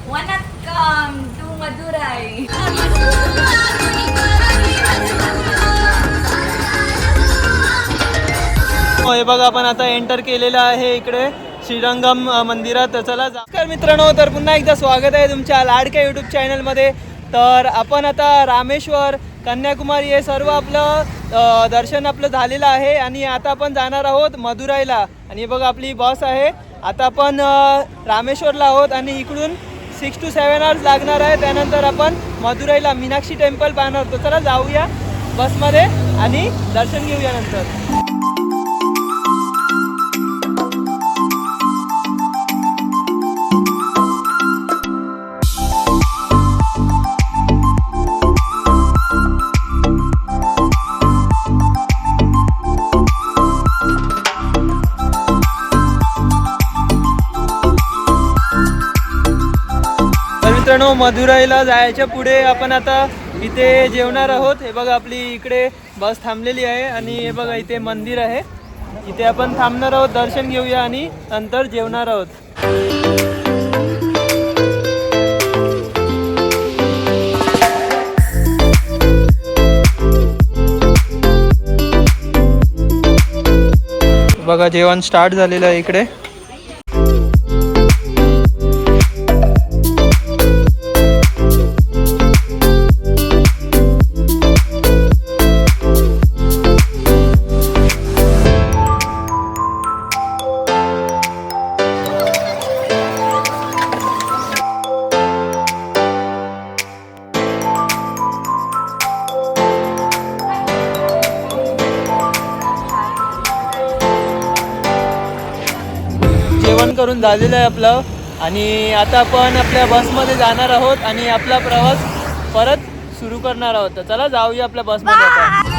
Vanakkam to Madurai. हे बघा आपण आता एंटर केलेलं आहे इकडे श्रीरंगम मंदिरात. चला नमस्कार मित्रांनो, तर पुन्हा एकदा स्वागत आहे तुमच्या लाडक्या यूट्यूब चॅनलमध्ये. तर आपण आता रामेश्वर, कन्याकुमारी हे सर्व आपलं दर्शन आपलं झालेलं आहे आणि आता आपण जाणार आहोत मदुराईला. आणि बघा आपली बस आहे. आता आपण रामेश्वरला आहोत आणि इकडून 6 to 7 hours लागणार आहे. त्यानंतर आपण मदुराईला मीनाक्षी टेम्पल पाहणार होतो. चला जाऊया बसमध्ये आणि दर्शन घेऊया नंतर. मित्रांनो, मदुराईला जायच्या पुढे आपण आता इथे जेवणार आहोत. हे बघा आपली इकडे बस थांबलेली आहे आणि हे बघा इथे मंदिर आहे. इथे आपण थांबणार आहोत, दर्शन घेऊया आणि नंतर जेवणार आहोत. बघा जेवण स्टार्ट झालेलं आहे इकडे. जेवण करून झालेलं आहे आपलं आणि आता आपण आपल्या बसमध्ये जाणार आहोत आणि आपला प्रवास परत सुरू करणार आहोत. तर चला जाऊया आपल्या बसमध्ये आता.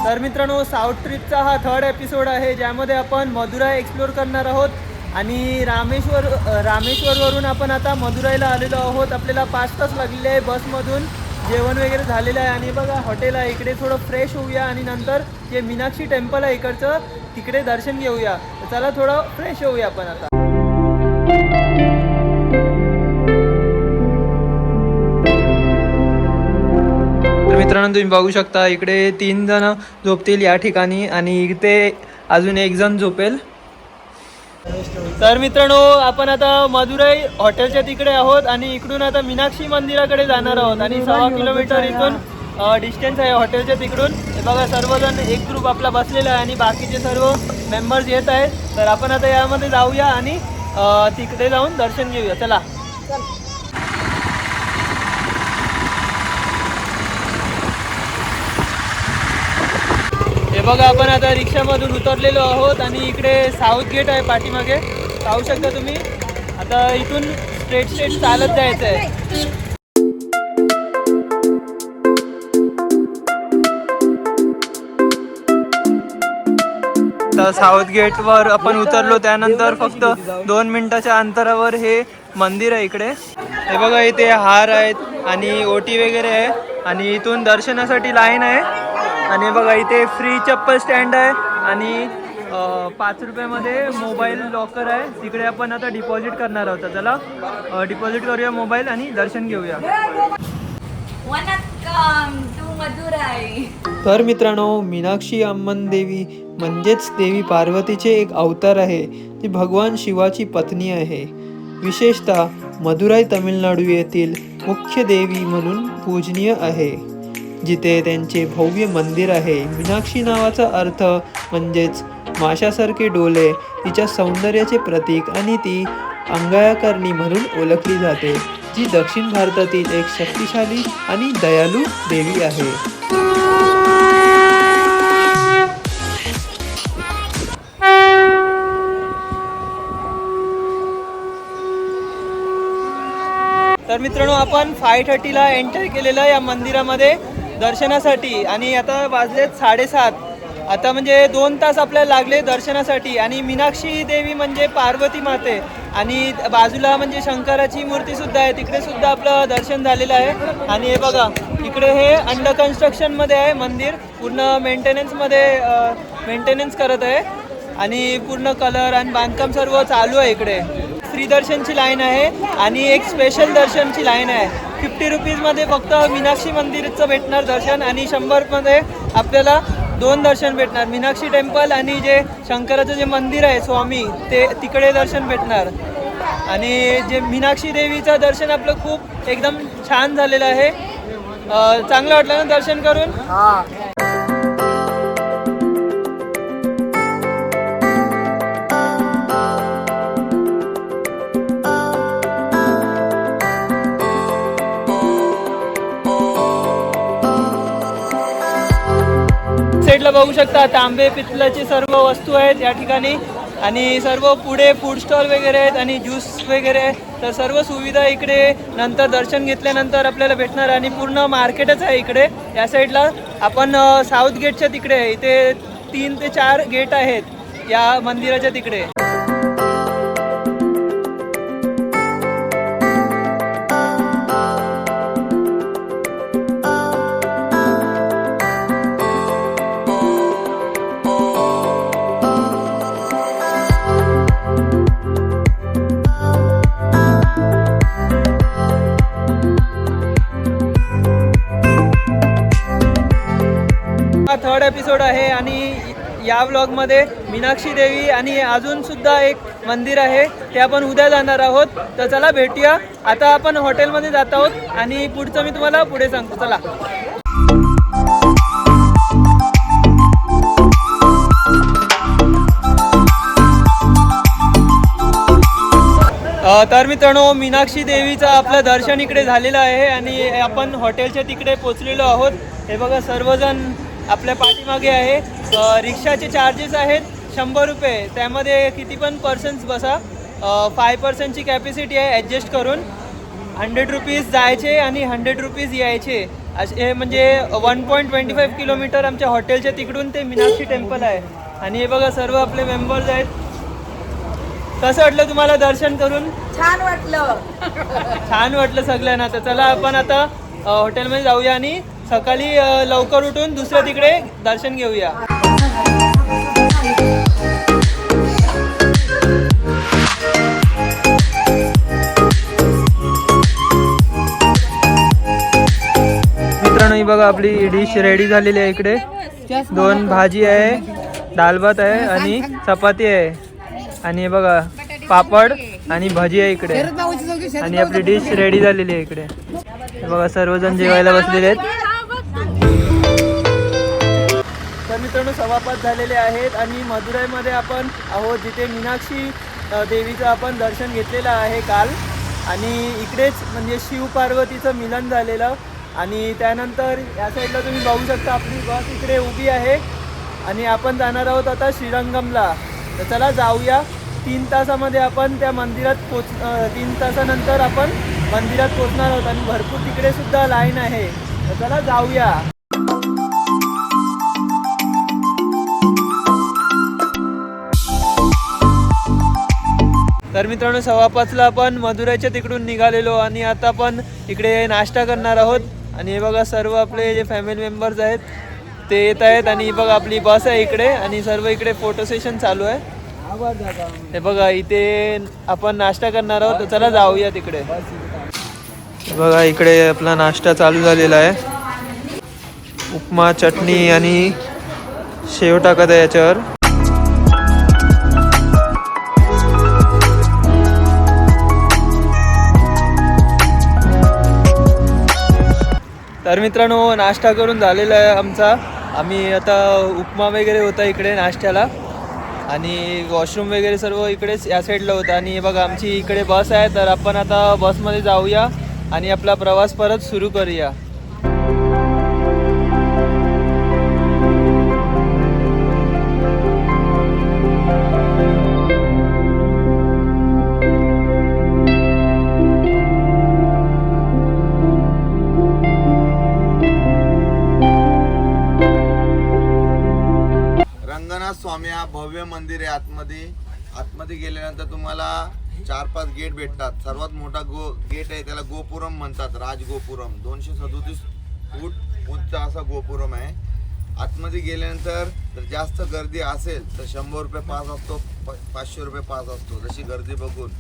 तर मित्रांनो, साऊथ ट्रिपचा हा 3rd एपिसोड आहे, ज्यामध्ये आपण मदुराई एक्सप्लोर करणार आहोत. आणि रामेश्वरवरून आपण आता मदुराईला आलेलो आहोत. आपल्याला 5 तास लागलेले आहे बसमधून. जेवण वगैरे झालेलं आहे आणि बघा हॉटेल आहे इकडे. थोडं फ्रेश होऊया आणि नंतर जे मीनाक्षी टेम्पल आहे इकडचं, तिकडे दर्शन घेऊया. तर चला थोडं फ्रेश होऊया आपण आता. तर मित्रांनो, तुम्ही बघू शकता इकडे 3 जण झोपतील या ठिकाणी आणि इथे अजून 1 जण झोपेल. तर मित्रांनो, आपण आता मदुराई हॉटेलच्या तिकडे आहोत आणि इकडून आता मीनाक्षी मंदिराकडे जाणार आहोत. आणि 6 किलोमीटर इथून डिस्टन्स आहे हॉटेलच्या तिकडून. हे बघा, सर्वजण एक ग्रुप आपला बसलेला आहे आणि बाकीचे सर्व मेंबर्स येत आहेत. तर आपण आता यामध्ये जाऊया आणि तिकडे जाऊन दर्शन घेऊया. चला. हे बघा, आपण आता रिक्षामधून उतरलेलो आहोत आणि इकडे साऊथ गेट आहे पाठीमागे, पाहू शकता तुम्ही. आता इथून स्ट्रेट चालत जायचं आहे. तर साऊथ गेटवर आपण उतरलो, त्यानंतर फक्त 2 मिनिटाच्या अंतरावर हे मंदिर आहे इकडे. हे बघा, इथे हार आहेत आणि ओटी वगैरे आहे आणि इथून दर्शनासाठी लाईन आहे. आणि बघा, इथे फ्री चप्पल स्टँड आहे आणि 5 रुपयामध्ये मोबाईल लॉकर आहे. तिकडे आपण आता डिपॉझिट करणार आहोत. चला डिपॉझिट करूया मोबाईल आणि दर्शन घेऊया. तर मित्रांनो, मीनाक्षी अम्मन देवी म्हणजेच देवी पार्वतीचे एक अवतार आहे. ती भगवान शिवाची पत्नी आहे. विशेषतः मदुराई तामिळनाडू येथील मुख्य देवी म्हणून पूजनीय आहे, जिथे त्यांचे भव्य मंदिर आहे. मीनाक्षी नावाचा अर्थ म्हणजेच माशासारखे डोले, तिच्या सौंदर्याचे प्रतीक आणि ती अंगायाकर्णी म्हणून ओळखली जाते, जी दक्षिण भारतातील एक शक्तिशाली आणि दयाळू देवी आहे. तर मित्रांनो, आपण 5:30ला एंटर केलेलं या मंदिरामध्ये दर्शनासाठी आणि आता वाजलेत 7:30. आता म्हणजे 2 तास आपल्याला लागले दर्शनासाठी. आणि मीनाक्षी देवी म्हणजे पार्वती माते आणि बाजूला म्हणजे शंकराची मूर्ती सुद्धा आहे. तिकडे सुद्धा आपलं दर्शन झालेलं आहे. आणि हे बघा, इकडे हे अंडर कन्स्ट्रक्शनमध्ये आहे मंदिर. पूर्ण मेंटेनन्स करत आहे आणि पूर्ण कलर आणि बांधकाम सर्व चालू आहे. इकडे फ्री दर्शनची लाईन आहे आणि एक स्पेशल दर्शनची लाईन आहे. 50 रुपीजमध्ये फक्त मीनाक्षी मंदिरचं भेटणार दर्शन आणि 100मध्ये आपल्याला 2 दर्शन भेटणार. मीनाक्षी टेम्पल आणि जे शंकराचं जे मंदिर आहे स्वामी, ते तिकडे दर्शन भेटणार. आणि जे मीनाक्षी देवीचं दर्शन आपलं खूप एकदम छान झालेलं आहे. चांगलं वाटलं ना दर्शन करून? साईडला बघू शकता तांबे पितलाचे सर्व वस्तू आहेत या ठिकाणी. आणि सर्व पुढे फूड स्टॉल वगैरे आहेत आणि ज्यूस वगैरे आहे. तर सर्व सुविधा इकडे नंतर दर्शन घेतल्यानंतर आपल्याला भेटणार. आणि पूर्ण मार्केटच आहे इकडे या साईडला. आपण साऊथ गेटच्या तिकडे आहे. इथे 3 ते 4 गेट आहेत या मंदिराच्या तिकडे. हा 3rd एपिसोड आहे आणि या व्लॉगमध्ये मीनाक्षी देवी आणि अजून सुद्धा एक मंदिर आहे, ते आपण उद्या जाणार आहोत. तर चला भेटूया. आता आपण हॉटेलमध्ये जात आहोत आणि पुढचं मी तुम्हाला पुढे सांगतो. चला. तर मित्रांनो, मीनाक्षी देवीचं आपलं दर्शन इकडे झालेलं आहे आणि आपण हॉटेलच्या तिकडे पोचलेलो आहोत. हे बघा, सर्वजण आपल्या पाठीमागे आहे. रिक्षाचे चार्जेस आहेत 100 रुपये. त्यामध्ये किती पण पर्सन्स बसा. 5% कॅपॅसिटी आहे ॲडजस्ट करून. 100 रुपीज जायचे आणि 100 रुपीज यायचे. हे म्हणजे 1.25 किलोमीटर आमच्या हॉटेलच्या तिकडून ते मीनाक्षी टेम्पल आहे. आणि हे बघा सर्व आपले मेंबर्स आहेत. कसं वाटलं तुम्हाला दर्शन करून? छान वाटलं. छान वाटलं सगळ्यांना. तर चला आपण आता हॉटेलमध्ये जाऊया आणि सकाळी लवकर उठून दुसऱ्या तिकडे दर्शन घेऊया. मित्रांनो ही बघा आपली डिश रेडी झालेली आहे. इकडे 2 भाजी आहे, दाल भात आहे आणि चपाती आहे आणि हे बघा पापड आणि भजी आहे इकडे. आणि आपली डिश रेडी झालेली आहे इकडे. हे बघा सर्वजण जेवायला बसलेले आहेत. तर मित्रांनो 5:15 झालेले आहेत आणि मदुराईमध्ये आपण आहोत जिथे मीनाक्षी देवीचं आपण दर्शन घेतलेलं आहे काल. आणि इकडेच म्हणजे शिव पार्वतीचं मिलन झालेलं. आणि त्यानंतर या साईडला तुम्ही बघू शकता आपली बस इकडे उभी आहे आणि आपण जाणार आहोत आता श्रीरंगमला. तर चला जाऊया. 3 तासामध्ये आपण त्या मंदिरात 3 तासानंतर आपण मंदिरात पोचणार आहोत आणि भरपूर तिकडे सुद्धा लाईन आहे. तर चला जाऊया. तर मित्रांनो 5:15 आपण मदुराईच्या तिकडून निघालेलो आणि आता आपण इकडे नाश्ता करणार आहोत. आणि हे बघा सर्व आपले जे फॅमिली मेंबर्स आहेत ते येत आहेत. आणि बघा आपली बस आहे इकडे आणि सर्व इकडे फोटो सेशन चालू आहे. हे बघा इथे आपण नाश्ता करणार आहोत. तर चला जाऊया तिकडे. बघा इकडे आपला नाश्ता चालू झालेला आहे. उपमा, चटणी आणि शेव टाकत आहे याच्यावर. तर मित्रांनो नाश्ता करून झालेला आहे आमचा. आम्ही आता उपमा वगैरे होता इकडे नाश्त्याला आणि वॉशरूम वगैरे सर्व इकडेच या साईडला होतं. आणि हे बघा आमची इकडे बस आहे. तर आपण आता बसमध्ये जाऊया आणि आपला प्रवास परत सुरू करूया. स्वामी हा भव्य मंदिर आहे. आतमध्ये गेल्यानंतर तुम्हाला 4-5 गेट भेटतात. सर्वात मोठा गेट आहे त्याला गोपुरम म्हणतात. राजगोपुरम 237 फूट उंच असा गोपुरम आहे. आतमध्ये गेल्यानंतर जर जास्त गर्दी असेल तर 100 रुपये पास असतो, 500 रुपये पास असतो जशी गर्दी बघून.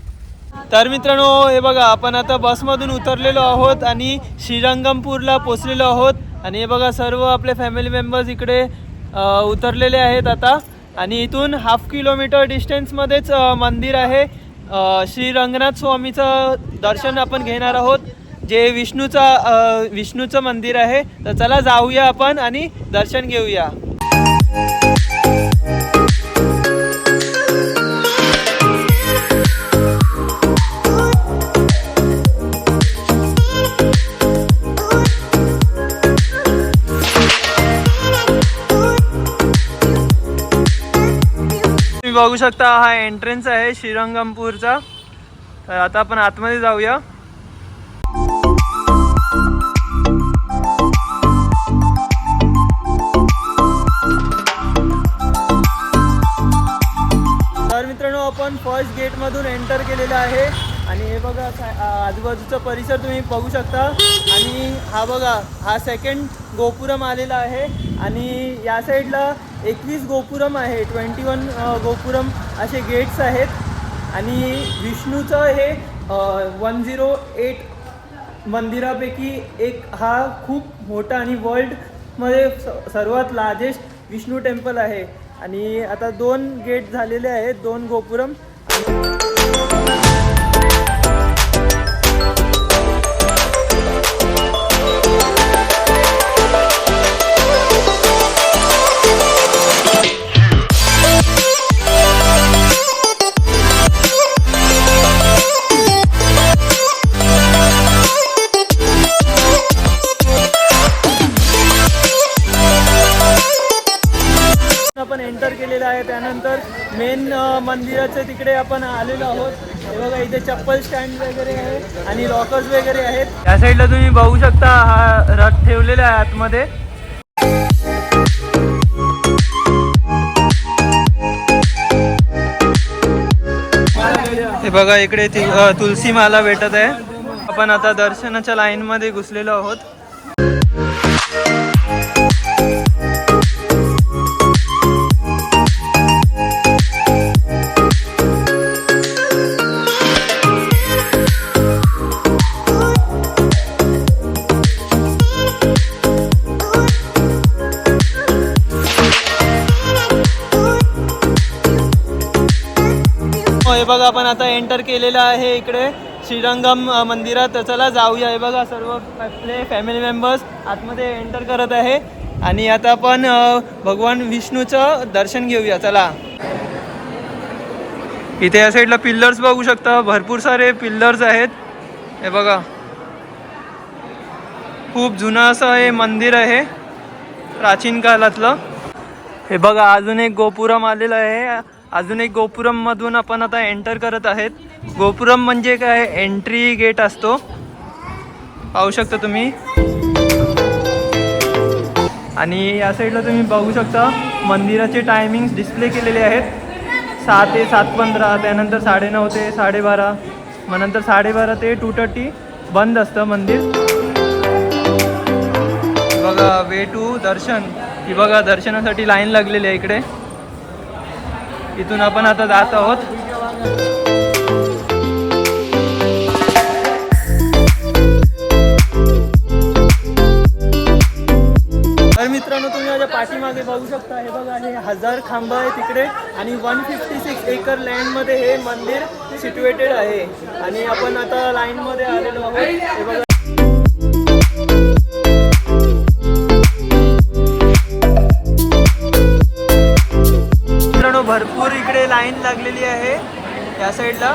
तर मित्रांनो हे बघा आपण आता बसमधून उतरलेलो आहोत आणि श्रीरंगमपूरला पोचलेलो आहोत. आणि हे बघा सर्व आपले फॅमिली मेंबर्स इकडे उतरलेले आहेत आता. आणि इथून 1/2 किलोमीटर डिस्टन्समध्येच मंदिर आहे. श्री रंगनाथ स्वामीचं दर्शन आपण घेणार आहोत जे विष्णूचं मंदिर आहे. तर चला जाऊया आपण आणि दर्शन घेऊया. बघू शकता हा एंट्रन्स आहे श्रीरंगमपूरचा. तर आता आपण आतमध्ये जाऊया. तर मित्रांनो आपण फर्स्ट गेटमधून एंटर केलेलं आहे आणि हे बघा आजूबाजूचा परिसर तुम्ही बघू शकता. आणि हा बघा हा सेकंड गोपुरम आलेला आहे आणि या साईडला 21 गोपुरम आहे. 21 गोपुरम असे गेट्स आहेत. आणि विष्णूचं हे 108 मंदिरापैकी एक हा खूप मोठा आणि वर्ल्डमध्ये सर्वात लार्जेस्ट विष्णू टेम्पल आहे. आणि आता 2 गेट झालेले आहेत, 2 गोपुरम. आपण एंटर केलेलं आहे. त्यानंतर मेन मंदिराच्या तिकडे आपण आलेलो आहोत. हे बघा इथे चप्पल स्टँड वगैरे आहे आणि लॉकर्स वगैरे आहेत. या साईडला तुम्ही बघू शकता हा रथ ठेवलेला आहे आतमध्ये. हे बघा इकडे तुलसी माला भेटत आहे. आपण आता दर्शनाच्या लाईन मध्ये घुसलेलो आहोत. हे बघा आपण आता एंटर केलेलं आहे इकडे श्रीरंगम मंदिरात. चला जाऊया. हे बघा सर्व आपले फॅमिली मेंबर्स आतमध्ये एंटर करत आहे आणि आता आपण भगवान विष्णूचं दर्शन घेऊया. चला. इथे या साईडला पिल्लर्स बघू शकता. भरपूर सारे पिल्लर्स आहेत. हे बघा खूप जुनं असं हे मंदिर आहे प्राचीन काळातलं. हे बघा अजून एक गोपुरम आलेलं आहे. अजून एक गोपुरम मधून आपण आता एंटर करत आहेत. गोपुरम म्हणजे काय एंट्री गेट असतो. पाहू शकता तुम्ही. आणि या साईडला तुम्ही बघू शकता मंदिराचे टायमिंग्स डिस्प्ले केलेले आहेत. 6 ते 7:15, त्यानंतर 9:30 ते 12:30, मग नंतर 12:30 ते 2:30 बंद असतं मंदिर. बघा वे टू दर्शन. ही बघा दर्शनासाठी लाईन लागलेली आहे इकडे. इथून आपण आता जात आहोत. तर मित्रांनो तुम्ही माझ्या पाठीमागे बघू शकता. हे बघा हे 1000 खांब आहे तिकडे आणि 156 एकर लँडमध्ये हे मंदिर सिच्युएटेड आहे. आणि आपण आता लाईनमध्ये आलेलो आहोत. हे बघा भरपूर इकडे लाईन लागलेली आहे या साईडला.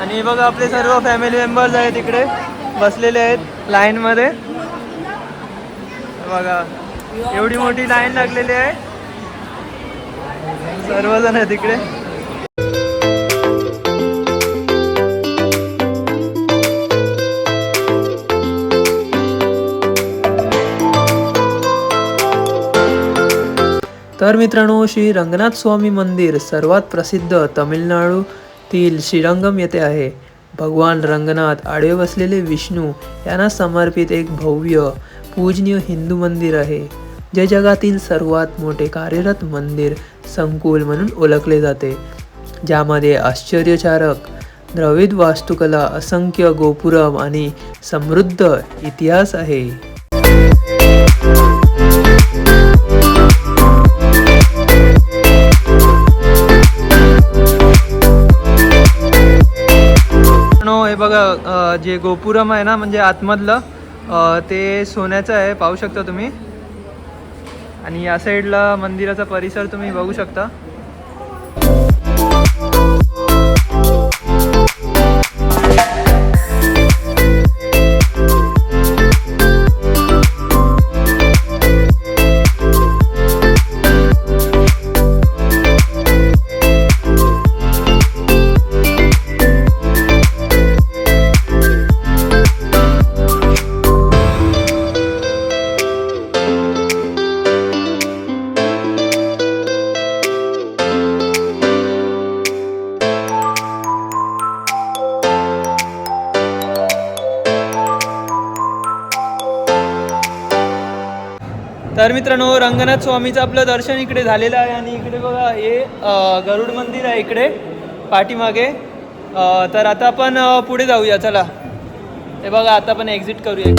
आणि बघा आपले सर्व फॅमिली मेंबर्स आहेत इकडे बसलेले आहेत लाईनमध्ये. बघा एवढी मोठी लाईन लागलेली आहे. सर्वजण आहेत इकडे. तर मित्रांनो श्री रंगनाथ स्वामी मंदिर सर्वात प्रसिद्ध तमिळनाडूतील श्रीरंगम येथे आहे. भगवान रंगनाथ आडवे बसलेले विष्णू यांना समर्पित एक भव्य पूजनीय हिंदू मंदिर आहे, जे जगातील सर्वात मोठे कार्यरत मंदिर संकुल म्हणून ओळखले जाते, ज्यामध्ये आश्चर्यकारक द्रविड वास्तुकला, असंख्य गोपुरम आणि समृद्ध इतिहास आहे. हे बघा जे गोपुरम आहे ना, म्हणजे आतमधलं ते सोन्याचं आहे, पाहू शकता तुम्ही. आणि या साईडला मंदिराचा परिसर तुम्ही बघू शकता. तर मित्रांनो रंगनाथ स्वामीचं आपलं दर्शन इकडे झालेलं आहे. आणि इकडे बघा हे गरुड मंदिर आहे इकडे पाठीमागे. तर आता आपण पुढे जाऊया. चला. हे बघा आता आपण एक्झिट करूया.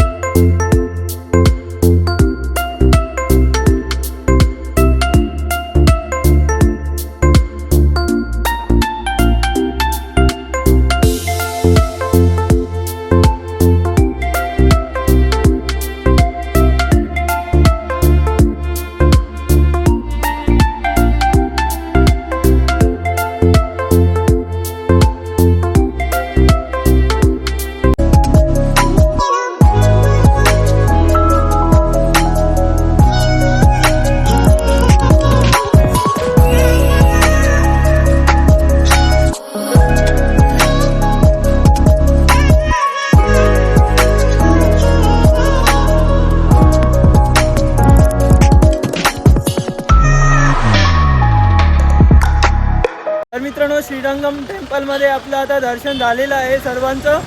श्रीरंगम टेम्पलमध्ये आपलं आता दर्शन झालेलं आहे सर्वांचं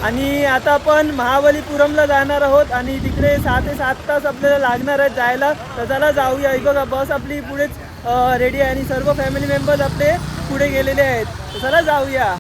आणि आता आपण महाबलीपुरमला जाणार आहोत आणि तिकडे 6 ते 7 तास आपल्याला लागणार आहेत जायला. तर चला जाऊया. ही बघा बस आपली पुढेच रेडी आहे आणि सर्व फॅमिली मेंबर्स आपले पुढे गेलेले आहेत. तर चला जाऊया.